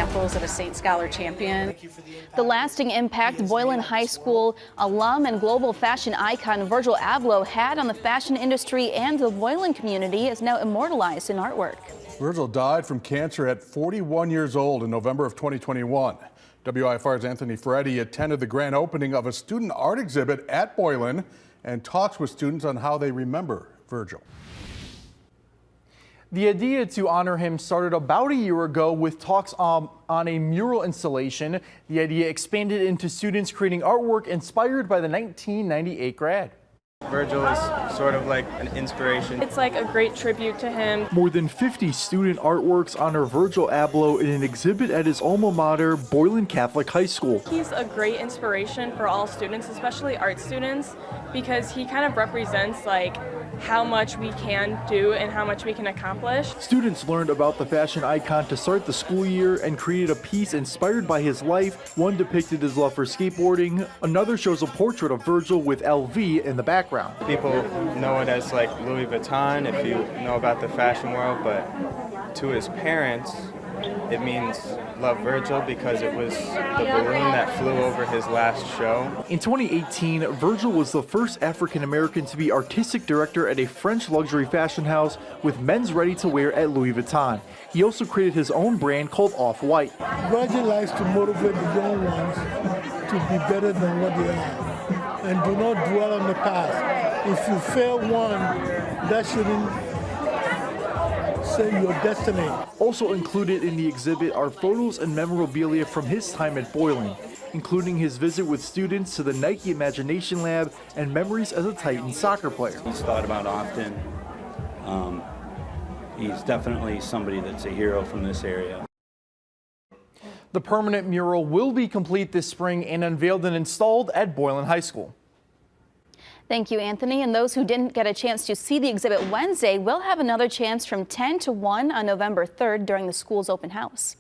raffles at a State Scholar Champion. The lasting impact Boylan High School alum and global fashion icon Virgil Abloh had on the fashion industry and the Boylan community is now immortalized in artwork. Virgil died from cancer at 41 years old in November of 2021. WIFR's Anthony Ferretti attended the grand opening of a student art exhibit at Boylan and talks with students on how they remember Virgil. The idea to honor him started about a year ago with talks on a mural installation. The idea expanded into students creating artwork inspired by the 1998 grad. Virgil is sort of like an inspiration. It's like a great tribute to him. More than 50 student artworks honor Virgil Abloh in an exhibit at his alma mater, Boylan Catholic High School. He's a great inspiration for all students, especially art students, because he kind of represents like how much we can do and how much we can accomplish. Students learned about the fashion icon to start the school year and created a piece inspired by his life. One depicted his love for skateboarding. Another shows a portrait of Virgil with LV in the background. People know it as like Louis Vuitton if you know about the fashion world, but to his parents, it means love Virgil because it was the balloon that flew over his last show. In 2018, Virgil was the first African American to be artistic director at a French luxury fashion house with men's ready-to-wear at Louis Vuitton. He also created his own brand called Off-White. Virgil likes to motivate the young ones to be better than what they are and do not dwell on the past. If you fail one, that shouldn't say your destiny. Also included in the exhibit are photos and memorabilia from his time at Boylan, including his visit with students to the Nike Imagination Lab and memories as a Titan soccer player. He's thought about often. He's definitely somebody that's a hero from this area. The permanent mural will be complete this spring and unveiled and installed at Boylan High School. Thank you, Anthony. And those who didn't get a chance to see the exhibit Wednesday will have another chance from 10 to 1 on November 3rd during the school's open house.